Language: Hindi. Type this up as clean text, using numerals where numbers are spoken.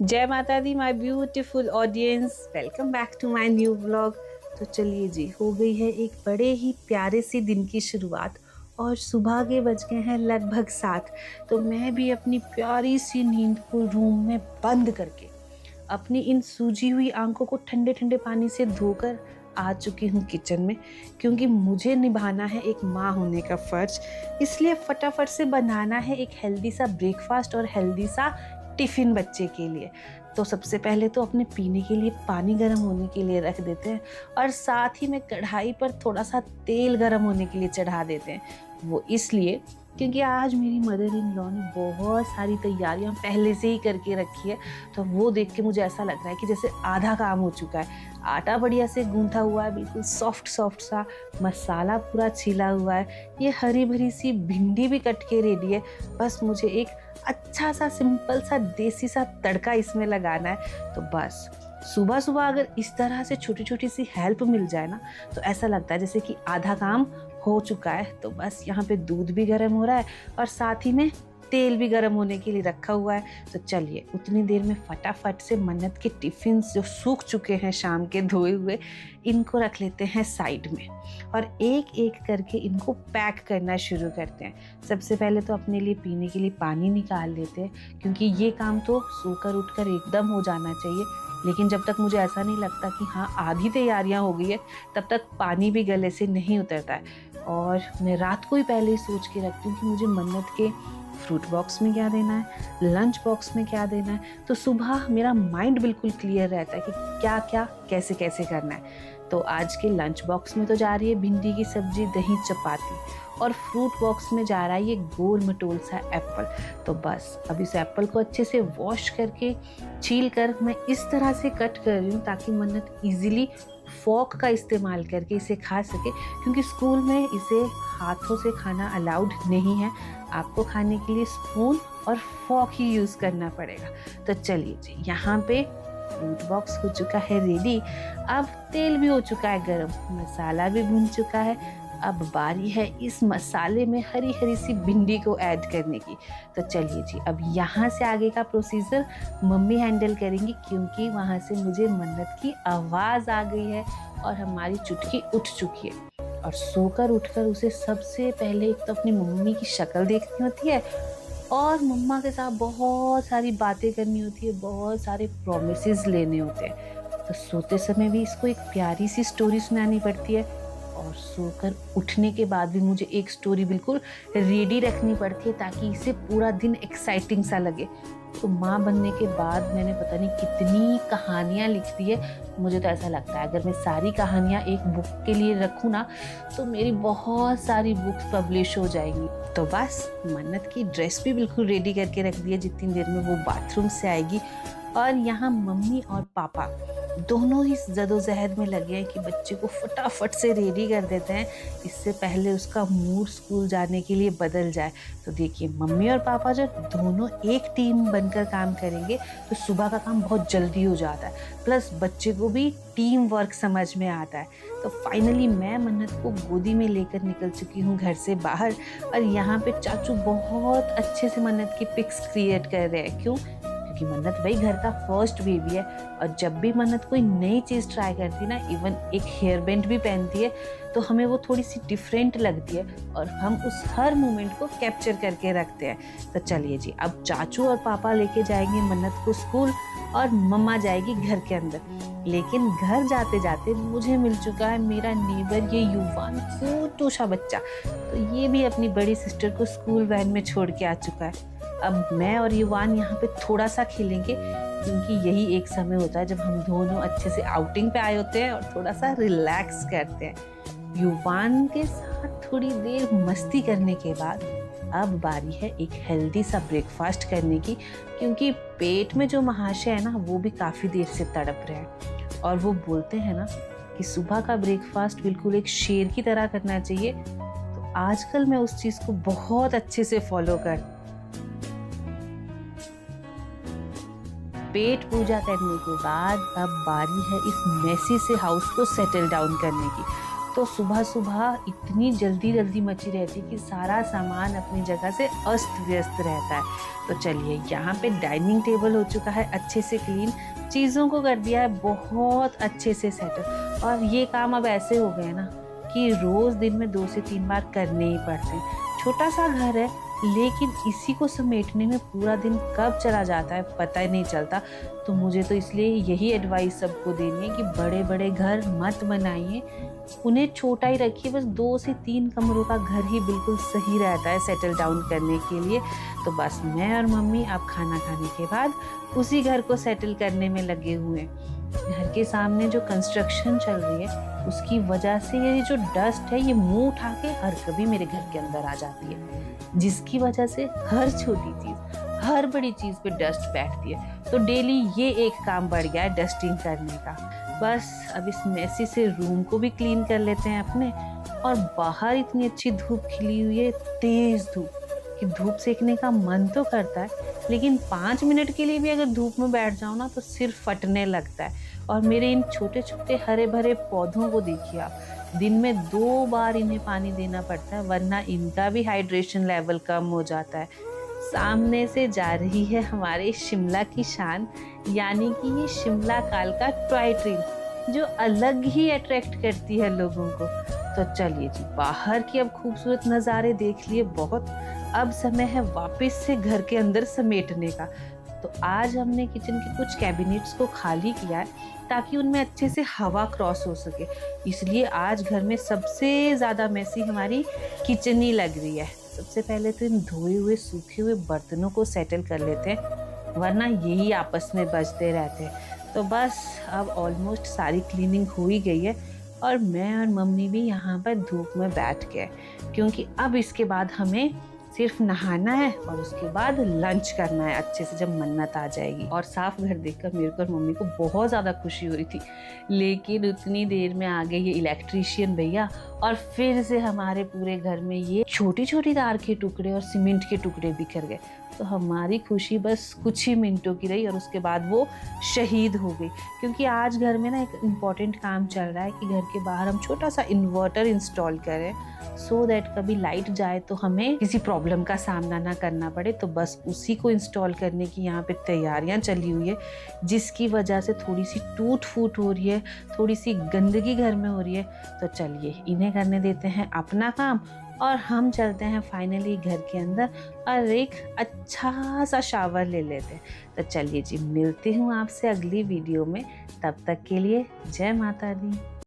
जय Mata Di my beautiful audience, welcome back to my new vlog. तो चलिए जी, हो गई है एक बड़े ही प्यारे से दिन की शुरुआत और सुबह के बज गए हैं लगभग 7। तो मैं भी अपनी प्यारी सी नींद को रूम में बंद करके अपनी इन सूजी हुई आंखों को ठंडे ठंडे पानी से धोकर आ चुकी हूँ किचन में, क्योंकि मुझे निभाना है एक माँ होने का फ़र्ज। इसलिए फटाफट से बनाना है एक हेल्दी सा ब्रेकफास्ट और हेल्दी सा टिफ़िन बच्चे के लिए। तो सबसे पहले तो अपने पीने के लिए पानी गर्म होने के लिए रख देते हैं और साथ ही में कढ़ाई पर थोड़ा सा तेल गर्म होने के लिए चढ़ा देते हैं। वो इसलिए क्योंकि आज मेरी मदर इन लॉ ने बहुत सारी तैयारियां पहले से ही करके रखी है। तो वो देख के मुझे ऐसा लग रहा है कि जैसे आधा काम हो चुका है। आटा बढ़िया से गूंथा हुआ है, बिल्कुल सॉफ्ट सॉफ्ट सा, मसाला पूरा छिला हुआ है, ये हरी भरी सी भिंडी भी कट के रेडी है। बस मुझे एक अच्छा सा सिंपल सा देसी सा तड़का इसमें लगाना है। तो बस सुबह सुबह अगर इस तरह से छोटी छोटी सी हेल्प मिल जाए ना, तो ऐसा लगता है जैसे कि आधा काम हो चुका है। तो बस यहाँ पे दूध भी गर्म हो रहा है और साथ ही में तेल भी गर्म होने के लिए रखा हुआ है। तो चलिए उतनी देर में फटाफट से मन्नत के टिफ़िन जो सूख चुके हैं शाम के धोए हुए, इनको रख लेते हैं साइड में और एक एक करके इनको पैक करना शुरू करते हैं। सबसे पहले तो अपने लिए पीने के लिए पानी निकाल लेते हैं, क्योंकि ये काम तो सोकर उठकर एकदम हो जाना चाहिए। लेकिन जब तक मुझे ऐसा नहीं लगता कि हाँ आधी तैयारियां हो गई है, तब तक पानी भी गले से नहीं उतरता है। और मैं रात को ही पहले ही सोच के रखती हूँ कि मुझे मन्नत के फ्रूट बॉक्स में क्या देना है, लंच बॉक्स में क्या देना है। तो सुबह मेरा माइंड बिल्कुल क्लियर रहता है कि क्या क्या कैसे कैसे करना है। तो आज के लंच बॉक्स में तो जा रही है भिंडी की सब्जी, दही, चपाती, और फ्रूट बॉक्स में जा रहा है ये गोल मटोल सा एप्पल। तो बस अब इस एप्पल को अच्छे से वॉश करके छील कर मैं इस तरह से कट कर रही हूँ ताकि मन्नत इजीली फॉक का इस्तेमाल करके इसे खा सके, क्योंकि स्कूल में इसे हाथों से खाना अलाउड नहीं है। आपको खाने के लिए स्पून और फॉक ही यूज़ करना पड़ेगा। तो चलिए जी, यहाँ पे फ्रूट बॉक्स हो चुका है रेडी। अब तेल भी हो चुका है गरम, मसाला भी भुन चुका है। अब बारी है इस मसाले में हरी हरी सी भिंडी को ऐड करने की। तो चलिए जी, अब यहाँ से आगे का प्रोसीजर मम्मी हैंडल करेंगी, क्योंकि वहाँ से मुझे मन्नत की आवाज़ आ गई है और हमारी चुटकी उठ चुकी है। और सोकर उठकर उसे सबसे पहले एक तो अपनी मम्मी की शक्ल देखनी होती है और मम्मा के साथ बहुत सारी बातें करनी होती है, बहुत सारे प्रॉमिसेस लेने होते हैं। तो सोते समय भी इसको एक प्यारी सी स्टोरी सुनानी पड़ती है और सोकर उठने के बाद भी मुझे एक स्टोरी बिल्कुल रेडी रखनी पड़ती है ताकि इसे पूरा दिन एक्साइटिंग सा लगे। तो माँ बनने के बाद मैंने पता नहीं कितनी कहानियाँ लिख दी है। मुझे तो ऐसा लगता है अगर मैं सारी कहानियाँ एक बुक के लिए रखूँ ना, तो मेरी बहुत सारी बुक्स पब्लिश हो जाएंगी। तो बस मन्नत की ड्रेस भी बिल्कुल रेडी करके रख दी है जितनी देर में वो बाथरूम से आएगी। और यहाँ मम्मी और पापा दोनों ही जदोजहद में लगे हैं कि बच्चे को फटाफट से रेडी कर देते हैं, इससे पहले उसका मूड स्कूल जाने के लिए बदल जाए। तो देखिए, मम्मी और पापा जब दोनों एक टीम बनकर काम करेंगे तो सुबह का काम बहुत जल्दी हो जाता है, प्लस बच्चे को भी टीम वर्क समझ में आता है। तो फाइनली मैं मन्नत को गोदी में लेकर निकल चुकी हूँ घर से बाहर, और यहाँ पे चाचू बहुत अच्छे से मन्नत की पिक्स क्रिएट कर रहे हैं। क्यों? कि मन्नत वही घर का फर्स्ट बेबी है, और जब भी मन्नत कोई नई चीज़ ट्राई करती है ना, इवन एक हेयर बैंड भी पहनती है, तो हमें वो थोड़ी सी डिफरेंट लगती है और हम उस हर मोमेंट को कैप्चर करके रखते हैं। तो चलिए जी, अब चाचू और पापा लेके जाएंगे मन्नत को स्कूल और मम्मा जाएगी घर के अंदर। लेकिन घर जाते जाते मुझे मिल चुका है मेरा नेबर, ये युवान क्यूट सा बच्चा। तो ये भी अपनी बड़ी सिस्टर को स्कूल वैन में छोड़ के आ चुका है। अब मैं और युवान यहाँ पे थोड़ा सा खेलेंगे, क्योंकि यही एक समय होता है जब हम दोनों अच्छे से आउटिंग पे आए होते हैं और थोड़ा सा रिलैक्स करते हैं। युवान के साथ थोड़ी देर मस्ती करने के बाद अब बारी है एक हेल्दी सा ब्रेकफास्ट करने की, क्योंकि पेट में जो महाशय है ना, वो भी काफ़ी देर से तड़प रहे हैं। और वो बोलते हैं ना कि सुबह का ब्रेकफास्ट बिल्कुल एक शेर की तरह करना चाहिए। तो आजकल मैं उस चीज़ को बहुत अच्छे से फॉलो कर पेट पूजा करने के बाद अब बारी है इस मेसी से हाउस को सेटल डाउन करने की। तो सुबह सुबह इतनी जल्दी जल्दी मची रहती कि सारा सामान अपनी जगह से अस्त व्यस्त रहता है। तो चलिए, यहाँ पे डाइनिंग टेबल हो चुका है अच्छे से क्लीन, चीज़ों को कर दिया है बहुत अच्छे से सेटल। और ये काम अब ऐसे हो गए ना कि रोज़ दिन में 2 से 3 बार करने ही पड़ते हैं। छोटा सा घर है, लेकिन इसी को समेटने में पूरा दिन कब चला जाता है पता ही नहीं चलता। तो मुझे तो इसलिए यही एडवाइस सबको देनी है कि बड़े बड़े घर मत बनाइए, उन्हें छोटा ही रखिए। बस 2 से 3 कमरों का घर ही बिल्कुल सही रहता है सेटल डाउन करने के लिए। तो बस मैं और मम्मी अब खाना खाने के बाद उसी घर को सेटल करने में लगे हुए हैं। घर के सामने जो कंस्ट्रक्शन चल रही है उसकी वजह से ये जो डस्ट है ये मुंह उठा के हर कभी मेरे घर के अंदर आ जाती है, जिसकी वजह से हर छोटी चीज़ हर बड़ी चीज़ पे डस्ट बैठती है। तो डेली ये एक काम बढ़ गया है डस्टिंग करने का। बस अब इस मेसी से रूम को भी क्लीन कर लेते हैं अपने। और बाहर इतनी अच्छी धूप खिली हुई है, तेज़ धूप, कि धूप सेकने का मन तो करता है, लेकिन 5 मिनट के लिए भी अगर धूप में बैठ जाओ ना तो सिर फटने लगता है। और मेरे इन छोटे छोटे हरे भरे पौधों को देखिए आप, दिन में 2 बार इन्हें पानी देना पड़ता है, वरना इनका भी हाइड्रेशन लेवल कम हो जाता है। सामने से जा रही है हमारे शिमला की शान, यानी कि ये शिमला काल का टॉय ट्रेन, जो अलग ही अट्रैक्ट करती है लोगों को। तो चलिए जी, बाहर की अब खूबसूरत नज़ारे देख लिए बहुत, अब समय है वापस से घर के अंदर समेटने का। तो आज हमने किचन के कुछ कैबिनेट्स को खाली किया है ताकि उनमें अच्छे से हवा क्रॉस हो सके। इसलिए आज घर में सबसे ज़्यादा मैसी हमारी किचन ही लग रही है। सबसे पहले तो इन धोए हुए सूखे हुए बर्तनों को सेटल कर लेते हैं, वरना यही आपस में बजते रहते हैं। तो बस अब ऑलमोस्ट सारी क्लीनिंग हो ही गई है और मैं और मम्मी भी यहाँ पर धूप में बैठ गए, क्योंकि अब इसके बाद हमें सिर्फ नहाना है और उसके बाद लंच करना है अच्छे से, जब मन्नत आ जाएगी। और साफ घर देखकर मेरे को और मम्मी को बहुत ज़्यादा खुशी हो रही थी, लेकिन उतनी देर में आ गए ये इलेक्ट्रीशियन भैया और फिर से हमारे पूरे घर में ये छोटी छोटी तार के टुकड़े और सीमेंट के टुकड़े बिखर गए। तो हमारी खुशी बस कुछ ही मिनटों की रही और उसके बाद वो शहीद हो गई, क्योंकि आज घर में ना एक इम्पॉर्टेंट काम चल रहा है कि घर के बाहर हम छोटा सा इन्वर्टर इंस्टॉल करें, सो दैट कभी लाइट जाए तो हमें किसी प्रॉब्लम का सामना ना करना पड़े। तो बस उसी को इंस्टॉल करने की यहाँ पे तैयारियां चली हुई है, जिसकी वजह से थोड़ी सी टूट फूट हो रही है, थोड़ी सी गंदगी घर में हो रही है। तो चलिए, इन्हें करने देते हैं अपना काम और हम चलते हैं फाइनली घर के अंदर और एक अच्छा सा शावर ले लेते हैं। तो चलिए जी, मिलती हूँ आपसे अगली वीडियो में। तब तक के लिए जय माता दी।